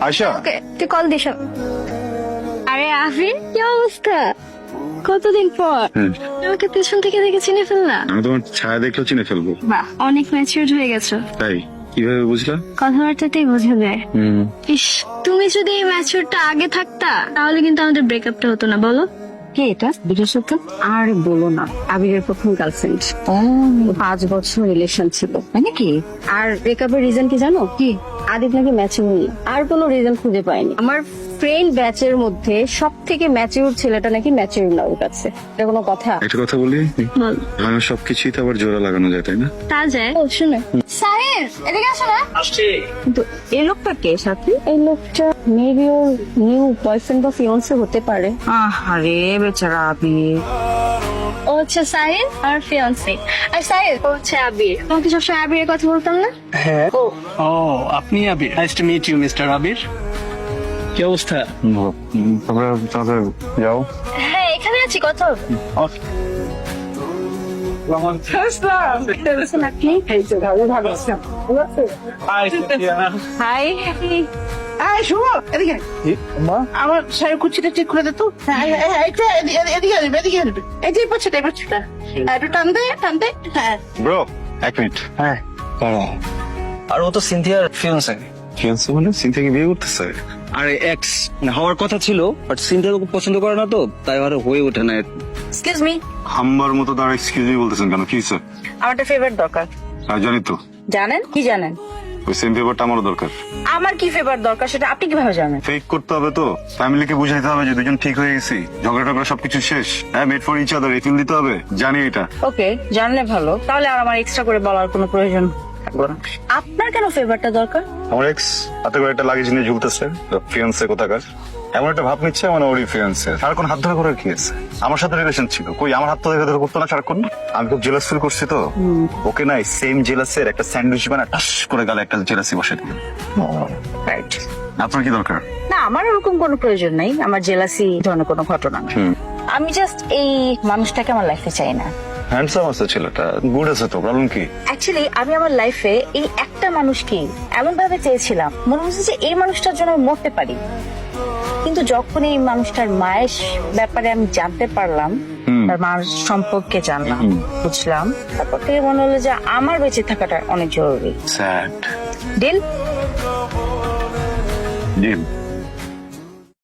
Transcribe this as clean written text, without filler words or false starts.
আয়শা, ওকে তুই call this. আরে আফরিন, কি অবস্থা? কতদিন পর আমাকে পেছন থেকে দেখে চিনে ফেললা? আমি তোমার ছায়া দেখলেও চিনে ফেলবো। বাহ, অনেক ম্যাচিউরড হয়ে গেছো। তাই কিভাবে বুঝলা? কথাবার্তাতেই বোঝা যায়। ইস, তুমি যদি এই ম্যাচিউরটা আগে থাকতা তাহলে কিন্তু আমাদের ব্রেকআপটা হতো না, বলো? কে এটা বিশেষত? আর বলো না, আবিরের প্রথম গার্লফ্রেন্ড। 5 বছর রিলেশন ছিল, তাই নাকি? আর ব্রেকআপের রিজন কি জানো? কি? আদিপ নাকি ম্যাচিউর, আর কোনো রিজন খুঁজে পাইনি। আমার ফ্রেন্ড ব্যাচের মধ্যে সব থেকে ম্যাচিউর ছেলেটা নাকি ম্যাচিউর না ওর কাছে। এটা কোনো কথা? একটা কথা বলি, বল। আমার সবকিছুই তো আবার জোড়া লাগানো যায়, তাই না? তা যায়। ও শুনে সাহেব, এদিকে আসো না। কিন্তু এই লোকটা কে সাথে? এই লোকটা মেবি ওর নিউ বয়ফ্রেন্ড বা ফিয়ান্সে হতে পারে। আরে বেচারা আবির। ও হচ্ছে সাহিল আর ফিয়ান্সি। আর সাহিল ও হচ্ছে আবির। তোমাকে সবসময় আবিরের কথা বলতাম না? হ্যাঁ। ও আপনি Abir? Nice to meet you mister Abir. কি অবস্থা? তোমরা তাহলে যাও। হ্যাঁ, এখানে আছি, কথা হবে। হাই। এই শুভ, এদিকে আমার শাড়ি কুচিটা ঠিক করে দে তো। এদিকে আসবে, এদিকে আসবে। এই যে পাচ্ছেটা, এই পাচ্ছেটা একটু টান দে, টান দে। হ্যাঁ, ব্রো, এক মিনিট। হ্যাঁ। আর ও তো সিনথিয়ার ফিয়ান্সে। ফিয়ান্সে মানে সিনথিয়াকে বিয়ে করতেছে? আরে এক্স হওয়ার কথা ছিল, বাট সিনথিয়া ওকে পছন্দ করে না, তো তাই আর হয়ে ওঠে না। এক্সকিউজ মি, হাম্বার মতো তার এক্সকিউজ মি বলতেছেন কেন? কি স্যার? আমার একটা ফেভার দরকার। জানি তো, জানেন? কি জানেন? ওই সেম পেপারটা আমারও দরকার। আমার কি ফেভার দরকার সেটা আপনি কিভাবে জানেন? ফেক করতে হবে তো, ফ্যামিলিকে বুঝাইতে হবে যে দুজন ঠিক হয়ে গেছি, ঝগড়া টগড়া সবকিছু শেষ। হ্যাঁ, মেড ফর ইচ আদার, এই ফিল দিতে হবে। জানি এটা। ওকে, জানলে ভালো। তাহলে আর আমার এক্সট্রা করে বলার কোনো প্রয়োজন থাকলো না। আপনার কেন ফেভারটা দরকার? আমার এক্স হাতে করে একটা লাগেজ নিয়ে ঝুলতেছে, ফিয়ান্সে কোথাকার। এমন একটা ভাব নিচ্ছে মানে ওরই ফিয়ান্সে। সারাক্ষণ হাত ধরা করার কি আছে? আমার সাথে রিলেশন ছিল, কই আমার হাত ধরে ধরে করতো না সারাক্ষণ? আমি খুব জেলাস ফিল করছি তো। ওকে নাই সেম জেলাসের একটা স্যান্ডউইচ বানায় টাস করে গালে একটা জেলাসি বসে দিল। রাইট। আপনার কি দরকার? না, আমার ওরকম কোনো প্রয়োজন নাই। আমার জেলাসি ধরনের কোনো ঘটনা না। আমি জাস্ট এই মানুষটাকে আমার লাইফে চাই না। হ্যান্ডসাম আছে ছেলেটা, গুড আছে তো, প্রবলেম কি? অ্যাকচুয়ালি আমি আমার লাইফে এই একটা মানুষকে এমন ভাবে চেয়েছিলাম, মনে হচ্ছে যে এই মানুষটার জন্য আমি মরতে পারি। কিন্তু যখন এই মানুষটার মায়ের ব্যাপারে আমি জানতে পারলাম, তার মার সম্পর্কে জানলাম, বুঝলাম, তারপর থেকে মনে হলো যে আমার বেঁচে থাকাটা অনেক জরুরি। Sad deal? ডিল।